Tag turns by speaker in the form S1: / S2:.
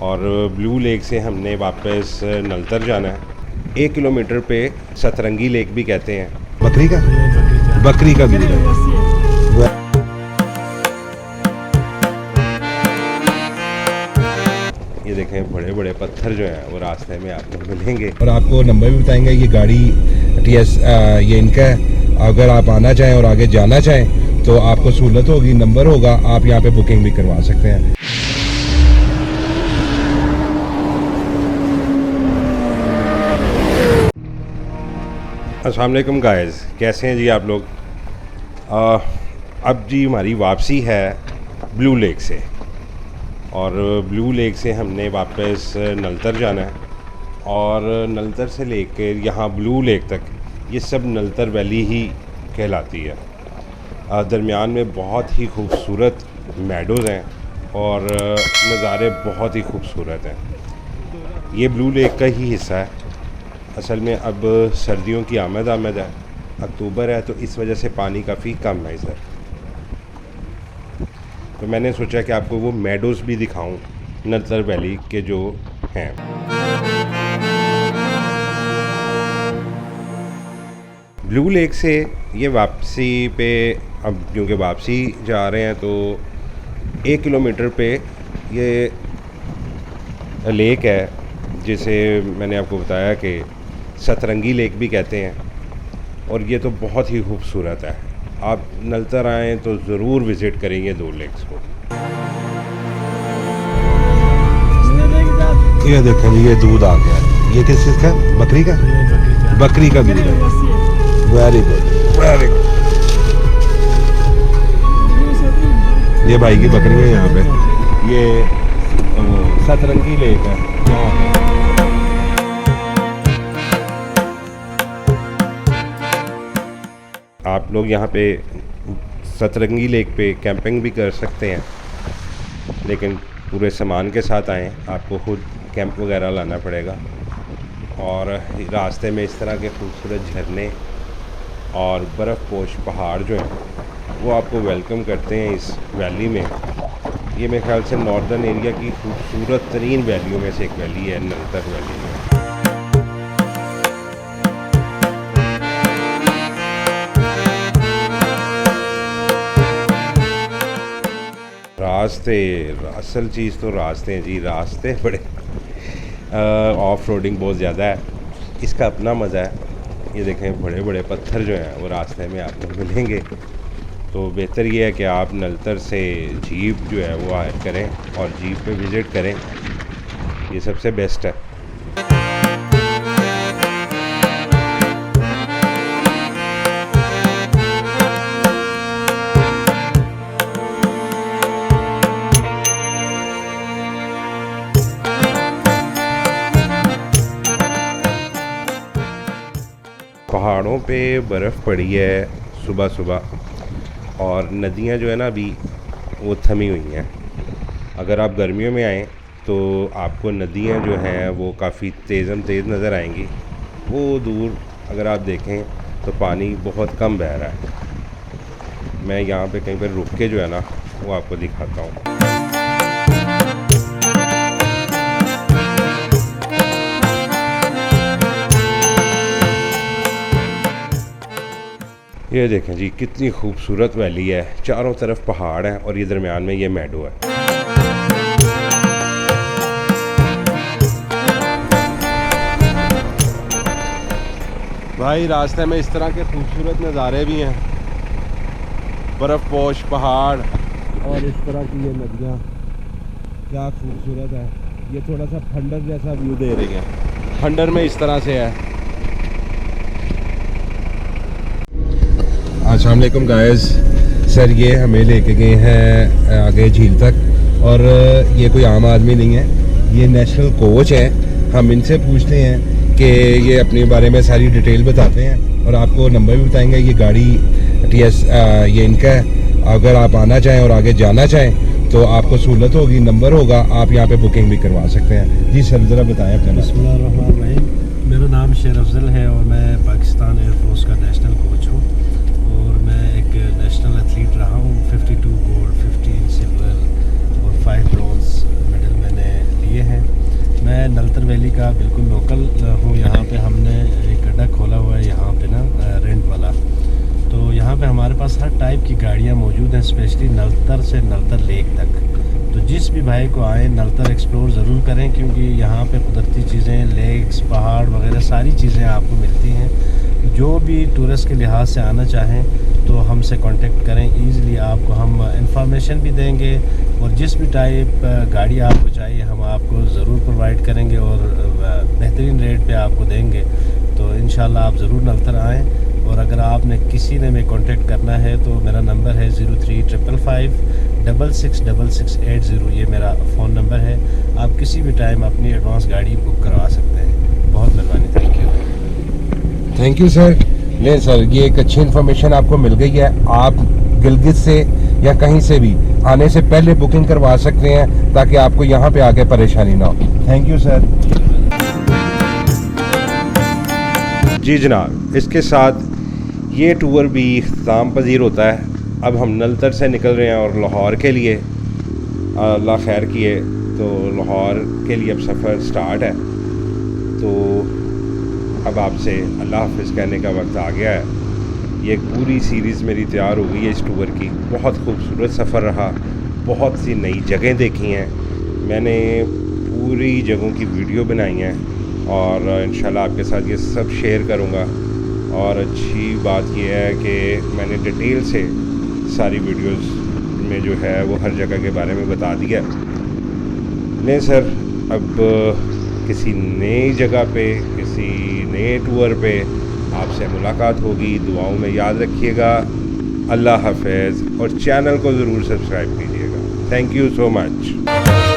S1: और blue lake से हमने वापस नलतर जाना है। 1 किलोमीटर पे सतरंगी लेक भी कहते हैं।
S2: बकरी का दूध है।
S1: ये देखें बड़े बड़े पत्थर जो हैं वो रास्ते में आपको मिलेंगे।
S2: और आपको नंबर भी बताएंगे। ये गाड़ी TS ये इनका है। अगर आप आना चाहें और आगे जाना चाहें तो आपको सहूलत होगी, नंबर होगा, आप यहाँ पे बुकिंग भी करवा सकते हैं।
S1: अस्सलाम वालेकुम गाइस, कैसे हैं जी आप लोग। अब जी हमारी वापसी है ब्लू लेक से, और ब्लू लेक से हमने वापस नलतर जाना है। और नलतर से लेकर यहाँ ब्लू लेक तक ये सब नलतर वैली ही कहलाती है। दरमियान में बहुत ही खूबसूरत मेडोज़ हैं और नज़ारे बहुत ही खूबसूरत हैं। ये ब्लू लेक का ही हिस्सा है। असल में अब सर्दियों की आमद है, अक्टूबर है, तो इस वजह से पानी काफ़ी कम है इधर। तो मैंने सोचा कि आपको वो मेडोज़ भी दिखाऊं नलतर वैली के जो हैं। ब्लू लेक से ये वापसी पे, अब क्योंकि वापसी जा रहे हैं तो 1 किलोमीटर पे ये लेक है, जिसे मैंने आपको बताया कि सतरंगी लेक भी कहते हैं। और ये तो बहुत ही खूबसूरत है। आप नलतर आएँ तो ज़रूर विज़िट करेंगे दो लेक्स को।
S2: ये देखें जी, ये दूध आ गया है। ये किस चीज़ का है? बकरी का दूध है। Very good, very good. ये भाई की बकरी है यहाँ पे। ये सतरंगी लेक है यहाँ।
S1: आप लोग यहाँ पे सतरंगी लेक पे कैंपिंग भी कर सकते हैं, लेकिन पूरे सामान के साथ आएँ, आपको खुद कैंप वगैरह लाना पड़ेगा। और रास्ते में इस तरह के खूबसूरत झरने और बर्फ़ पोश पहाड़ जो हैं वो आपको वेलकम करते हैं इस वैली में। ये मेरे ख्याल से नॉर्दर्न एरिया की खूबसूरत तरीन वैलियों में से एक वैली है नलतर वैली में। रास्ते, असल चीज़ तो रास्ते हैं जी। रास्ते बड़े ऑफ रोडिंग बहुत ज़्यादा है, इसका अपना मज़ा है। ये देखें बड़े बड़े पत्थर जो हैं वो रास्ते में आपको मिलेंगे। तो बेहतर ये है कि आप नलतर से जीप जो है वो हायर करें और जीप पे विज़िट करें, ये सबसे बेस्ट है। पहाड़ों पे बर्फ़ पड़ी है सुबह सुबह, और नदियाँ जो है ना अभी वो थमी हुई हैं। अगर आप गर्मियों में आएँ तो आपको नदियाँ जो हैं वो काफ़ी तेज़ नज़र आएंगी। वो दूर अगर आप देखें तो पानी बहुत कम बह रहा है। मैं यहाँ पे कहीं पर रुक के जो है ना वो आपको दिखाता हूँ। ये देखें जी कितनी खूबसूरत वैली है, चारों तरफ पहाड़ हैं और ये दरमियान में ये मेडो है। भाई रास्ते में इस तरह के खूबसूरत नज़ारे भी हैं, बर्फ़ पोश पहाड़ और इस तरह की ये नदियाँ, क्या खूबसूरत है। ये थोड़ा सा खंडर जैसा व्यू दे रही है। खंडर में इस तरह से है।
S2: अस्सलाम वालेकुम गाइस। सर ये हमें लेके गए हैं आगे झील तक, और ये कोई आम आदमी नहीं है, ये नेशनल कोच है। हम इनसे पूछते हैं कि ये अपने बारे में सारी डिटेल बताते हैं और आपको नंबर भी बताएंगे। ये गाड़ी TS ये इनका है। अगर आप आना चाहें और आगे जाना चाहें तो आपको सहूलत होगी, नंबर होगा, आप यहाँ पे बुकिंग भी करवा सकते हैं। जी सर ज़रा बताएं अपना।
S3: बिस्मिल्लाहिर्रहमानिर्रहीम। मेरा नाम शेर अफजल है और मैं पाकिस्तान एयरफोर्स का नेशनल कोच हूँ, और मैं एक नेशनल एथलीट रहा हूँ। 52 गोल्ड, 15 सिल्वर और 5 ब्रॉन्ज मेडल मैंने लिए हैं। मैं नलतर वैली का बिल्कुल लोकल हूँ। यहाँ पे हमने एक अड्डा खोला हुआ है यहाँ पे ना, रेंट वाला। तो यहाँ पे हमारे पास हर टाइप की गाड़ियाँ मौजूद हैं, स्पेशली नलतर से नलतर लेक तक। तो जिस भी भाई को आए नलतर एक्सप्लोर ज़रूर करें, क्योंकि यहाँ पे कुदरती चीज़ें, लेक्स, पहाड़ वगैरह सारी चीज़ें आपको मिलती हैं। जो भी टूरिस्ट के लिहाज से आना चाहें तो हमसे कांटेक्ट करें, ईज़िली आपको हम इंफॉर्मेशन भी देंगे और जिस भी टाइप गाड़ी आपको चाहिए हम आपको ज़रूर प्रोवाइड करेंगे और बेहतरीन रेट पे आपको देंगे। तो इंशाल्लाह आप ज़रूर नलतर आएँ। और अगर आपने किसी ने में कांटेक्ट करना है तो मेरा नंबर है 0355566680। ये मेरा फ़ोन नंबर है। आप किसी भी टाइम अपनी एडवांस गाड़ी बुक करवा सकते हैं। बहुत मेहरबानी,
S2: थैंक यू सर। नहीं सर, ये एक अच्छी इन्फॉर्मेशन आपको मिल गई है। आप गिलगित से या कहीं से भी आने से पहले बुकिंग करवा सकते हैं ताकि आपको यहाँ पे आके परेशानी ना हो। Thank you sir.
S1: जी जनाब, इसके साथ ये टूर भी इख्तिताम पजीर होता है। अब हम नलतर से निकल रहे हैं और लाहौर के लिए, अल्लाह खैर किए तो लाहौर के लिए अब सफ़र स्टार्ट है। तो अब आपसे अल्लाह हाफ़िज़ कहने का वक्त आ गया है। ये एक पूरी सीरीज़ मेरी तैयार हो गई है इस टूर की। बहुत खूबसूरत सफ़र रहा, बहुत सी नई जगहें देखी हैं मैंने, पूरी जगहों की वीडियो बनाई हैं और इंशाल्लाह आपके साथ ये सब शेयर करूँगा। और अच्छी बात यह है कि मैंने डिटेल से सारी वीडियोस में जो है वो हर जगह के बारे में बता दिया। नहीं सर, अब किसी नई जगह पे, किसी नए टूर पे आपसे मुलाकात होगी। दुआओं में याद रखिएगा। अल्लाह हाफ़िज़ और चैनल को ज़रूर सब्सक्राइब कीजिएगा। Thank you so much.